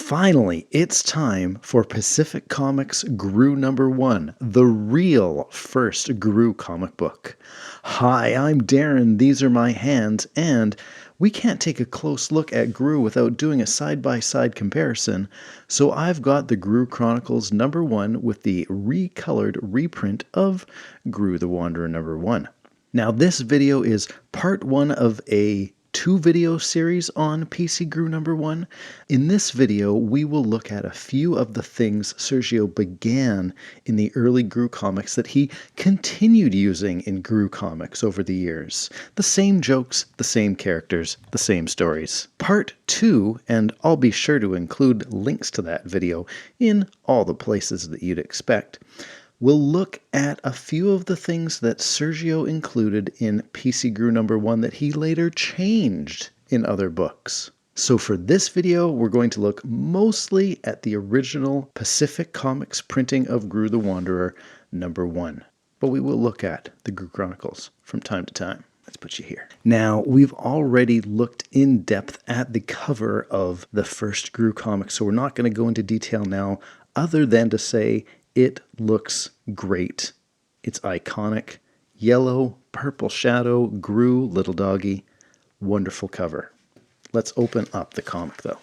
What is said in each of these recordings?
Finally, it's time for Pacific Comics Groo #1, the real first Groo comic book. Hi, I'm Darren, these are my hands, and we can't take a close look at Groo without doing a side-by-side comparison, so I've got the Groo Chronicles #1 with the recolored reprint of Groo the Wanderer #1. Now this video is part 1 of a 2-video series on PC Groo #1. In this video, we will look at a few of the things Sergio began in the early Groo comics that he continued using in Groo comics over the years. The same jokes, the same characters, the same stories. Part 2, and I'll be sure to include links to that video in all the places that you'd expect, we'll look at a few of the things that Sergio included in PC Groo #1 that he later changed in other books. So for this video, we're going to look mostly at the original Pacific Comics printing of Groo the Wanderer #1. But we will look at the Groo Chronicles from time to time. Let's put you here. Now, we've already looked in depth at the cover of the first Groo comic, so we're not going to go into detail now, other than to say it looks great. It's iconic. Yellow, purple shadow, Groo, little doggy. Wonderful cover. Let's open up the comic though.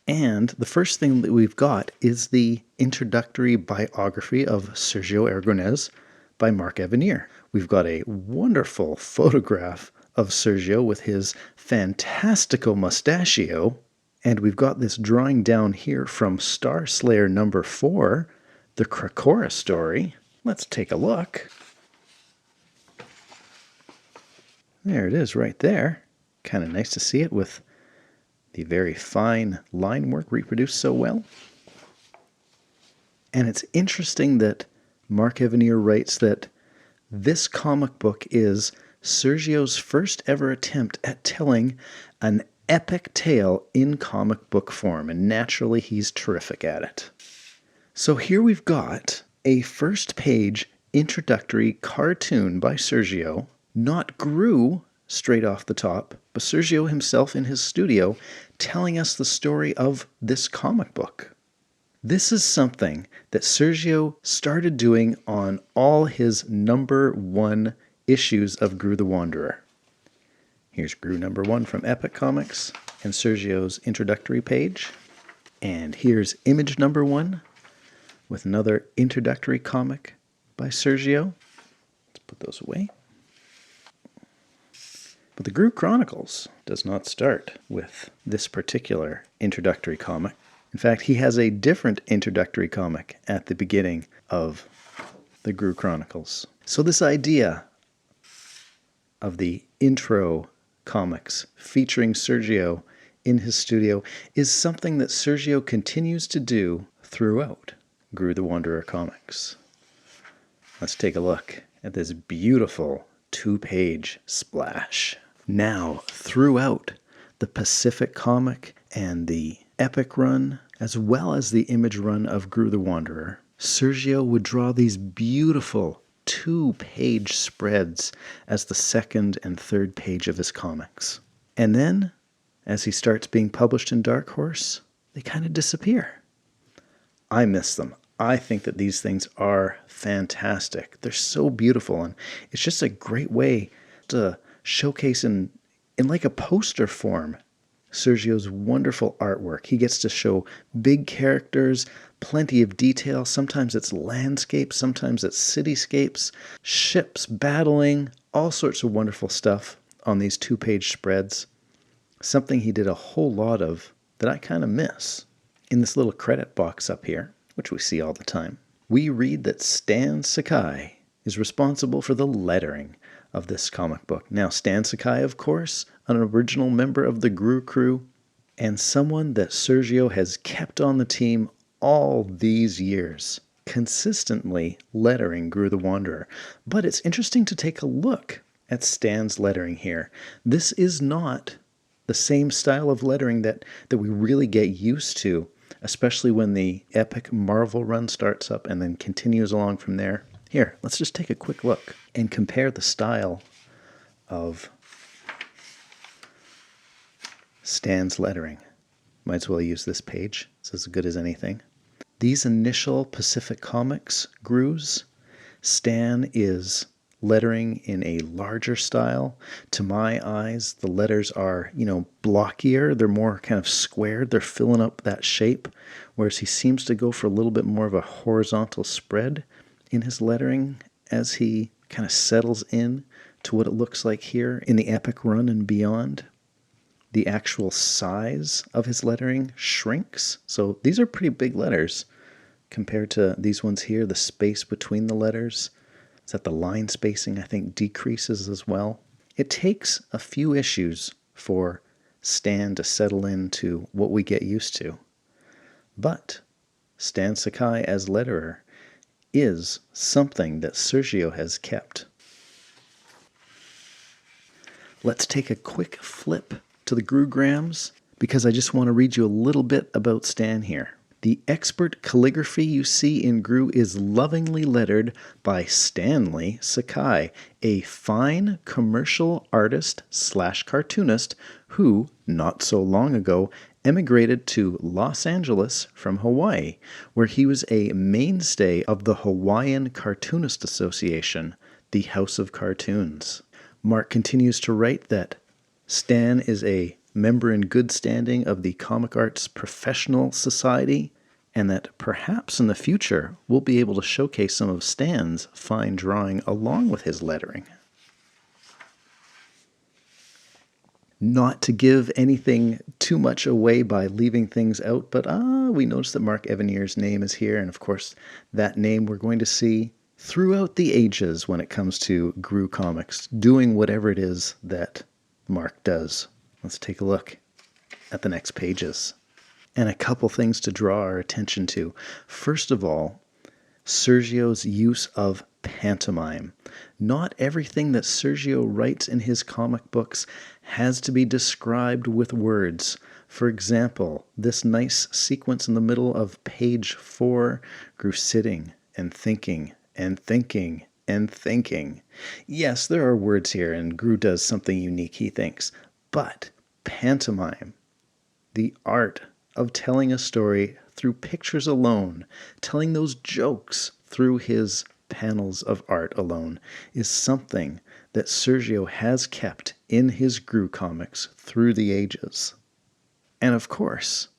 And the first thing that we've got is the introductory biography of Sergio Aragonés by Mark Evanier. We've got a wonderful photograph of Sergio with his fantastical mustachio. And we've got this drawing down here from Star Slayer #4, the Krakora story. Let's take a look. There it is right there. Kind of nice to see it with the very fine line work reproduced so well. And it's interesting that Mark Evanier writes that this comic book is Sergio's first ever attempt at telling an epic tale in comic book form, and naturally he's terrific at it. So here we've got a first page introductory cartoon by Sergio, not Groo straight off the top, but Sergio himself in his studio telling us the story of this comic book. This is something that Sergio started doing on all his #1 issues of Groo the Wanderer. Here's Groo #1 from Epic Comics and Sergio's introductory page. And here's image #1 with another introductory comic by Sergio. Let's put those away. But the Groo Chronicles does not start with this particular introductory comic. In fact, he has a different introductory comic at the beginning of the Groo Chronicles. So this idea of the intro comics featuring Sergio in his studio is something that Sergio continues to do throughout Groo the Wanderer comics. Let's take a look at this beautiful 2-page splash. Now, throughout the Pacific comic and the Epic run, as well as the Image run of Groo the Wanderer, Sergio would draw these beautiful 2-page spreads as the second and third page of his comics. And then, as he starts being published in Dark Horse, they kind of disappear. I miss them. I think that these things are fantastic. They're so beautiful, and it's just a great way to showcase in like a poster form Sergio's wonderful artwork. He gets to show big characters, plenty of detail. Sometimes it's landscapes, sometimes it's cityscapes, ships battling, all sorts of wonderful stuff on these 2-page spreads. Something he did a whole lot of that I kind of miss. In this little credit box up here, which we see all the time, we read that Stan Sakai is responsible for the lettering of this comic book. Now, Stan Sakai, of course, an original member of the Groo crew, and someone that Sergio has kept on the team all these years, consistently lettering Groo the Wanderer. But it's interesting to take a look at Stan's lettering here. This is not the same style of lettering that we really get used to, especially when the Epic Marvel run starts up and then continues along from there. Here, let's just take a quick look and compare the style of Stan's lettering Might as well use this page. It's as good as anything. These initial Pacific Comics Groos, Stan is lettering in a larger style. To my eyes, the letters are, blockier. They're more kind of squared. They're filling up that shape, whereas he seems to go for a little bit more of a horizontal spread in his lettering as he kind of settles in to what it looks like here in the Epic Run and beyond. The actual size of his lettering shrinks. So these are pretty big letters compared to these ones here. The space between the letters, is that the line spacing, I think, decreases as well. It takes a few issues for Stan to settle into what we get used to. But Stan Sakai as letterer is something that Sergio has kept. Let's take a quick flip to the Groo-grams, because I just want to read you a little bit about Stan here. The expert calligraphy you see in Groo is lovingly lettered by Stanley Sakai, a fine commercial artist / cartoonist who, not so long ago, emigrated to Los Angeles from Hawaii, where he was a mainstay of the Hawaiian Cartoonist Association, the House of Cartoons. Mark continues to write that Stan is a member in good standing of the Comic Arts Professional Society, and that perhaps in the future we'll be able to showcase some of Stan's fine drawing along with his lettering. Not to give anything too much away by leaving things out, but we notice that Mark Evanier's name is here, and of course that name we're going to see throughout the ages when it comes to Groo comics, doing whatever it is that Mark does. Let's take a look at the next pages. And a couple things to draw our attention to. First of all, Sergio's use of pantomime. Not everything that Sergio writes in his comic books has to be described with words. For example, this nice sequence in the middle of page 4, Groo sitting and thinking and thinking and thinking. Yes, there are words here, and Groo does something unique, he thinks. But pantomime, the art of telling a story through pictures alone, telling those jokes through his panels of art alone, is something that Sergio has kept in his Groo comics through the ages. And of course,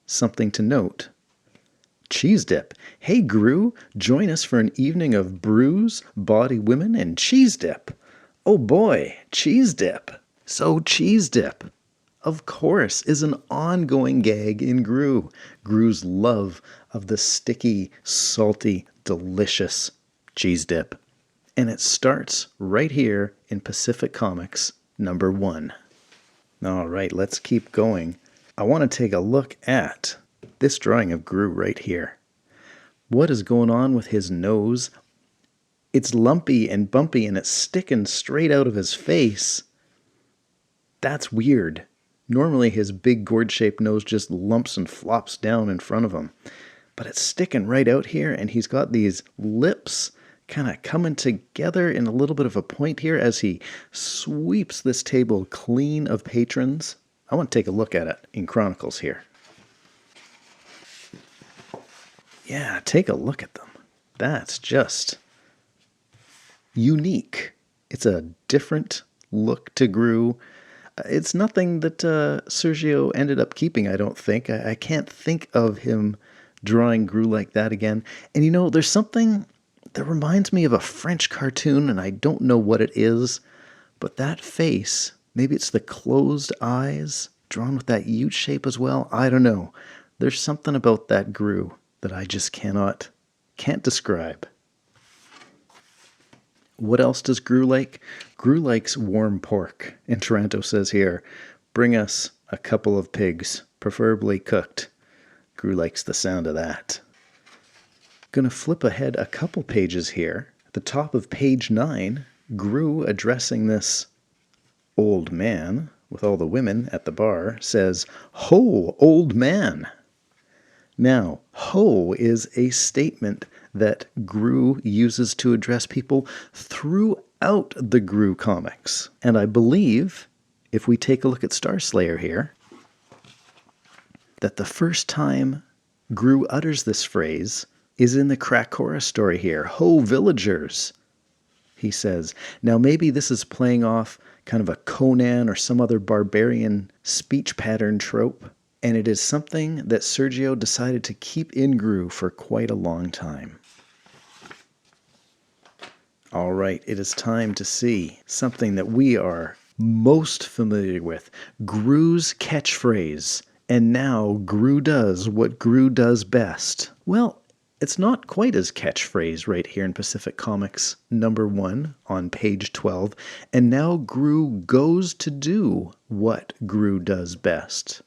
something to note, cheese dip. Hey Groo, join us for an evening of brews, bawdy women, and cheese dip. Oh boy, cheese dip. So cheese dip, of course, is an ongoing gag in Groo. Groo's love of the sticky, salty, delicious cheese dip. And it starts right here in Pacific Comics #1. All right, let's keep going. I want to take a look at this drawing of Groo right here. What is going on with his nose? It's lumpy and bumpy and it's sticking straight out of his face. That's weird. Normally his big gourd-shaped nose just lumps and flops down in front of him. But it's sticking right out here, and he's got these lips kind of coming together in a little bit of a point here as he sweeps this table clean of patrons. I want to take a look at it in Chronicles here. Yeah, take a look at them. That's just unique. It's a different look to Groo. It's nothing that Sergio ended up keeping, I don't think. I can't think of him drawing Groo like that again. And there's something that reminds me of a French cartoon, and I don't know what it is, but that face, maybe it's the closed eyes, drawn with that U shape as well. I don't know. There's something about that Groo that I just can't describe. What else does Groo like? Groo likes warm pork. And Taranto says here, bring us a couple of pigs, preferably cooked. Groo likes the sound of that. Gonna flip ahead a couple pages here. At the top of page 9, Groo, addressing this old man with all the women at the bar, says, "Ho, old man." Now, ho is a statement that Groo uses to address people throughout the Groo comics. And I believe, if we take a look at Starslayer here, that the first time Groo utters this phrase is in the Krakora story here. Ho, villagers, he says. Now maybe this is playing off kind of a Conan or some other barbarian speech pattern trope, and it is something that Sergio decided to keep in Groo for quite a long time. All right, it is time to see something that we are most familiar with, Groo's catchphrase. And now Groo does what Groo does best. Well, it's not quite as catchphrase right here in Pacific Comics #1 on page 12. And now Groo goes to do what Groo does best.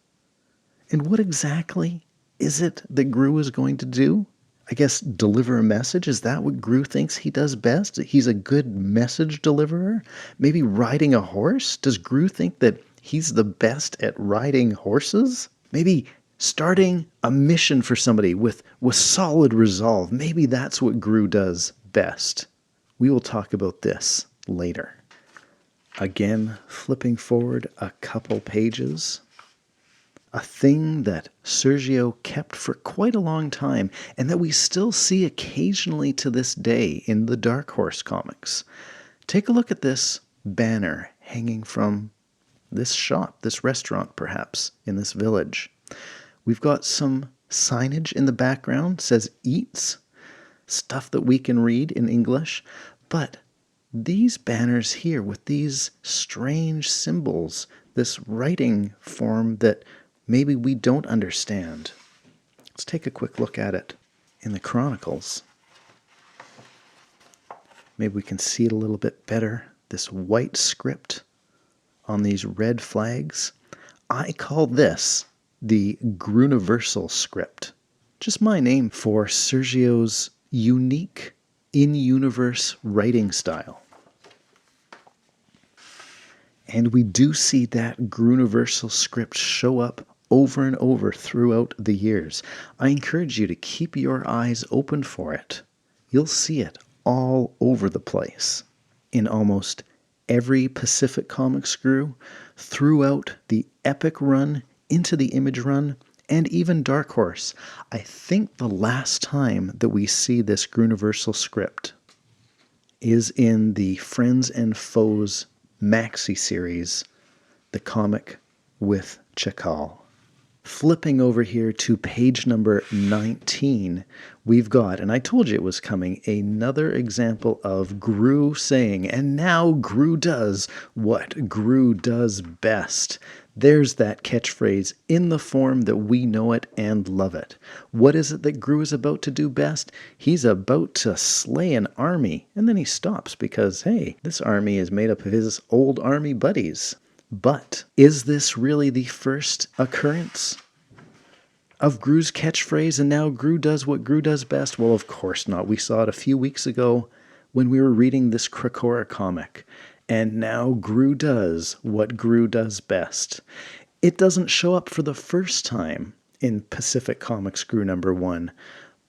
And what exactly is it that Groo is going to do? I guess deliver a message? Is that what Groo thinks he does best? He's a good message deliverer? Maybe riding a horse? Does Groo think that he's the best at riding horses? Maybe starting a mission for somebody with solid resolve. Maybe that's what Groo does best. We will talk about this later. Again, flipping forward a couple pages. A thing that Sergio kept for quite a long time and that we still see occasionally to this day in the Dark Horse comics. Take a look at this banner hanging from this shop, this restaurant perhaps, in this village. We've got some signage in the background, says eats, stuff that we can read in English, but these banners here with these strange symbols, this writing form that maybe we don't understand. Let's take a quick look at it in the Chronicles. Maybe we can see it a little bit better. This white script on these red flags. I call this the Grooniversal script. Just my name for Sergio's unique in-universe writing style. And we do see that Grooniversal script show up over and over throughout the years. I encourage you to keep your eyes open for it. You'll see it all over the place in almost every Pacific Comics Groo, throughout the Epic run, into the Image run, and even Dark Horse. I think the last time that we see this Grooniversal script is in the Friends and Foes maxi series, the comic with Chakal. Flipping over here to page number 19, we've got, and I told you it was coming, another example of Groo saying, and now Groo does what Groo does best. There's that catchphrase in the form that we know it and love it. What is it that Groo is about to do best? He's about to slay an army, and then he stops because, hey, this army is made up of his old army buddies. But is this really the first occurrence of Groo's catchphrase, and now Groo does what Groo does best? Well, of course not. We saw it a few weeks ago when we were reading this Krakora comic. And now Groo does what Groo does best. It doesn't show up for the first time in Pacific Comics Groo #1,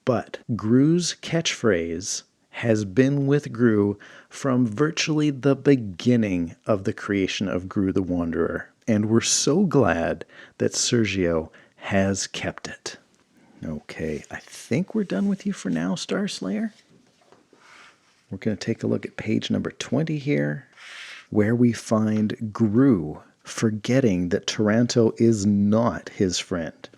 but Groo's catchphrase has been with Groo from virtually the beginning of the creation of Groo the Wanderer. And we're so glad that Sergio has kept it. Okay, I think we're done with you for now, Star Slayer. We're going to take a look at page number 20 here, where we find Groo forgetting that Taranto is not his friend.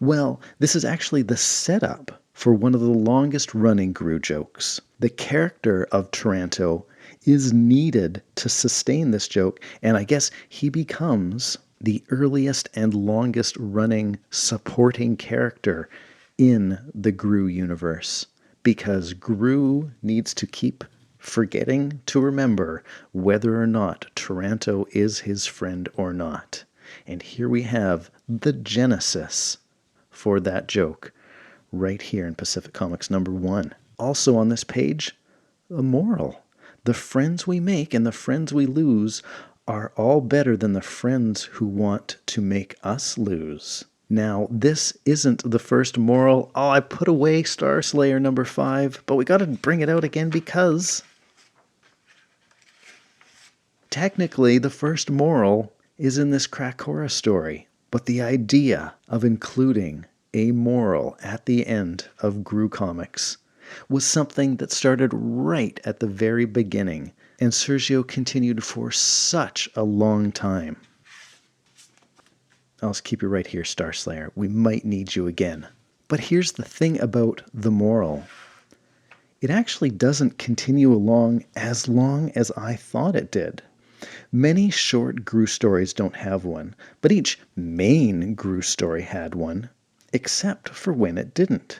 Well, this is actually the setup for one of the longest running Groo jokes. The character of Taranto is needed to sustain this joke, and I guess he becomes the earliest and longest running supporting character in the Groo universe, because Groo needs to keep forgetting to remember whether or not Taranto is his friend or not. And here we have the genesis for that joke right here in Pacific Comics #1. Also on this page, a moral. The friends we make and the friends we lose are all better than the friends who want to make us lose. Now, this isn't the first moral. Oh, I put away Star Slayer #5, but we got to bring it out again because technically the first moral is in this Krakora story. But the idea of including a moral at the end of Groo comics was something that started right at the very beginning, and Sergio continued for such a long time. I'll just keep you right here, Starslayer. We might need you again. But here's the thing about the moral. It actually doesn't continue along as long as I thought it did. Many short Groo stories don't have one, but each main Groo story had one, except for when it didn't.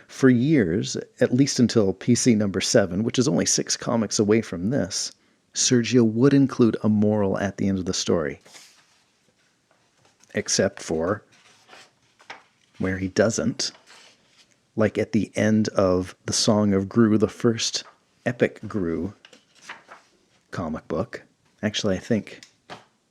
For years, at least until PC number 7, which is only 6 comics away from this, Sergio would include a moral at the end of the story. Except for where he doesn't. Like at the end of The Song of Groo, the first epic Groo comic book. Actually, I think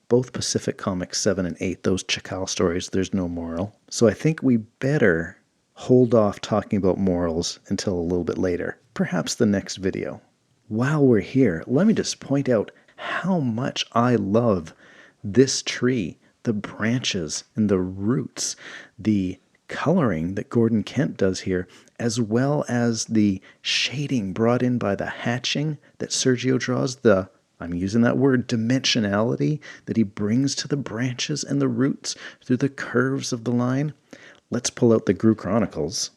both Pacific Comics 7 and 8, those Chakal stories, there's no moral. So I think we better hold off talking about morals until a little bit later. Perhaps the next video. While we're here, let me just point out how much I love this tree. The branches and the roots, the coloring that Gordon Kent does here, as well as the shading brought in by the hatching that Sergio draws, I'm using that word, dimensionality that he brings to the branches and the roots through the curves of the line. Let's pull out the Groo Chronicles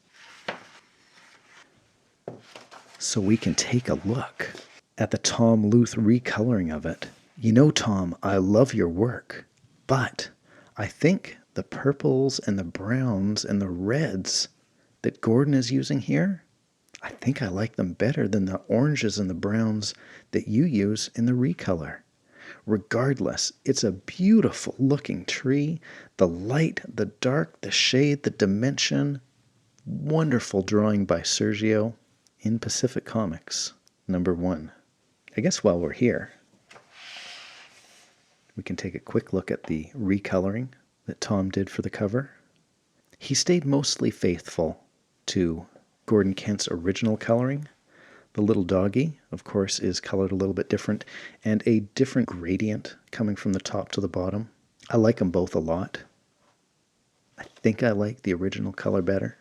so we can take a look at the Tom Luth recoloring of it. You know, Tom, I love your work, but I think the purples and the browns and the reds that Gordon is using here, I think I like them better than the oranges and the browns that you use in the recolor. Regardless, it's a beautiful looking tree. The light, the dark, the shade, the dimension. Wonderful drawing by Sergio in Pacific Comics number 1. I guess while we're here, we can take a quick look at the recoloring that Tom did for the cover. He stayed mostly faithful to Gordon Kent's original coloring. The little doggy, of course, is colored a little bit different, and a different gradient coming from the top to the bottom. I like them both a lot. I think I like the original color better.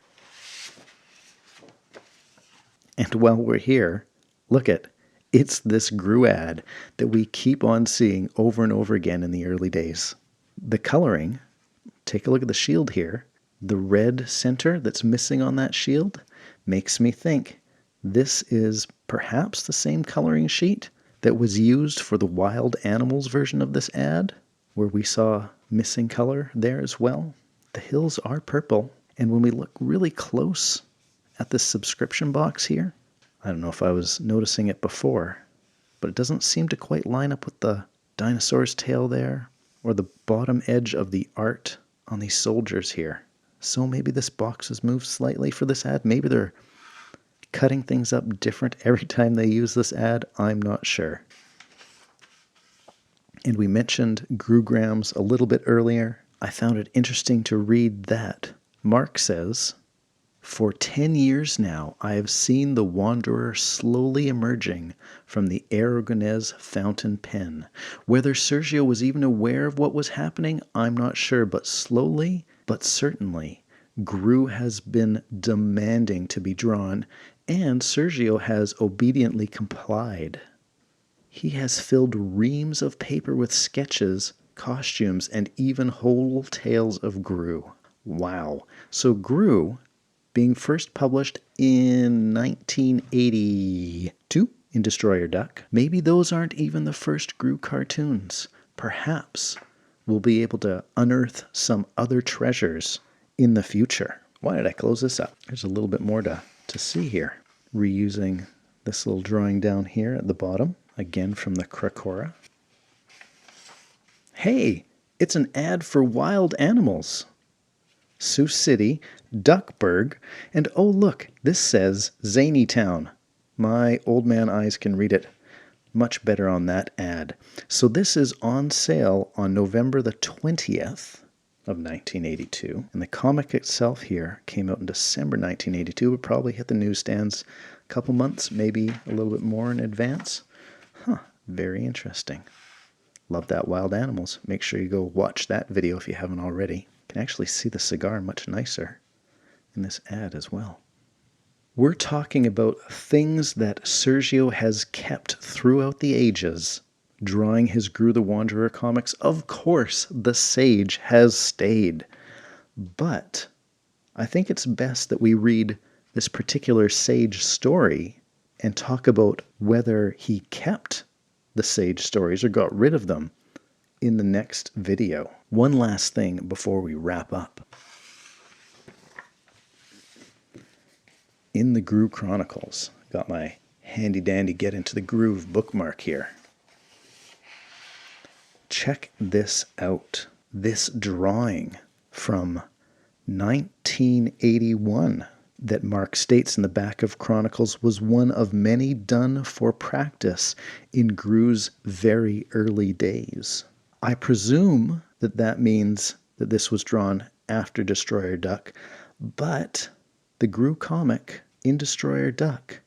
And while we're here, look at it's this Groo Ad that we keep on seeing over and over again in the early days. The coloring, take a look at the shield here. The red center that's missing on that shield makes me think this is perhaps the same coloring sheet that was used for the wild animals version of this ad, where we saw missing color there as well. The hills are purple, and when we look really close at this subscription box here, I don't know if I was noticing it before, but it doesn't seem to quite line up with the dinosaur's tail there, or the bottom edge of the art on these soldiers here. So maybe this box has moved slightly for this ad. Maybe they're cutting things up different every time they use this ad. I'm not sure. And we mentioned Groograms a little bit earlier. I found it interesting to read that. Mark says, "For 10 years now, I have seen the Wanderer slowly emerging from the Aragonés fountain pen. Whether Sergio was even aware of what was happening, I'm not sure, but slowly, but certainly, Groo has been demanding to be drawn, and Sergio has obediently complied. He has filled reams of paper with sketches, costumes, and even whole tales of Groo." Wow. So Groo, being first published in 1982 in Destroyer Duck, maybe those aren't even the first Groo cartoons. Perhaps we'll be able to unearth some other treasures in the future. Why did I close this up? There's a little bit more to see here. Reusing this little drawing down here at the bottom, again from the Krakora. Hey, it's an ad for wild animals. Sioux City, Duckburg, and oh look, this says Zany Town. My old man eyes can read it much better on that ad. So this is on sale on November the 20th of 1982, and the comic itself here came out in December 1982. It would probably hit the newsstands a couple months, maybe a little bit more in advance. Very interesting. Love that wild animals. Make sure you go watch that video if you haven't already. You can actually see the cigar much nicer in this ad as well. We're talking about things that Sergio has kept throughout the ages, drawing his Groo the Wanderer comics. Of course, the sage has stayed. But I think it's best that we read this particular sage story and talk about whether he kept the sage stories or got rid of them in the next video. One last thing before we wrap up. In the Groo Chronicles, got my handy dandy Get Into the Groove bookmark here. Check this out. This drawing from 1981 that Mark states in the back of Chronicles was one of many done for practice in Groo's very early days. I presume that that means that this was drawn after Destroyer Duck, but the Groo comic in Destroyer Duck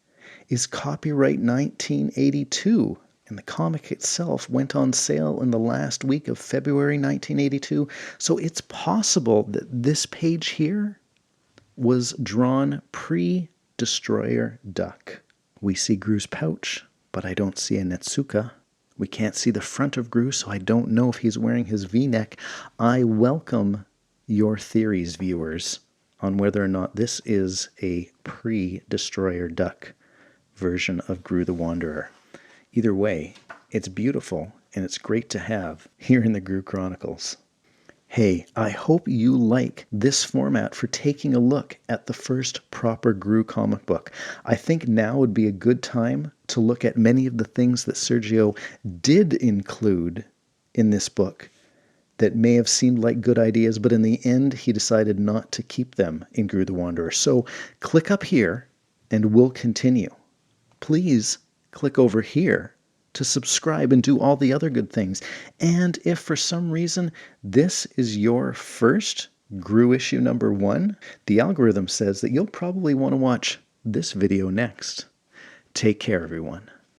is copyright 1982, and the comic itself went on sale in the last week of February 1982, so it's possible that this page here was drawn pre-Destroyer Duck. We see Groo's pouch, but I don't see a Netsuka. We can't see the front of Groo, so I don't know if he's wearing his V-neck. I welcome your theories, viewers, on whether or not this is a pre-Destroyer Duck version of Groo the Wanderer. Either way, it's beautiful, and it's great to have here in the Groo Chronicles. Hey, I hope you like this format for taking a look at the first proper Groo comic book. I think now would be a good time to look at many of the things that Sergio did include in this book that may have seemed like good ideas, but in the end, he decided not to keep them in Groo the Wanderer. So click up here, and we'll continue. Please click over here to subscribe and do all the other good things. And if for some reason this is your first Groo issue number 1, the algorithm says that you'll probably want to watch this video next. Take care, everyone.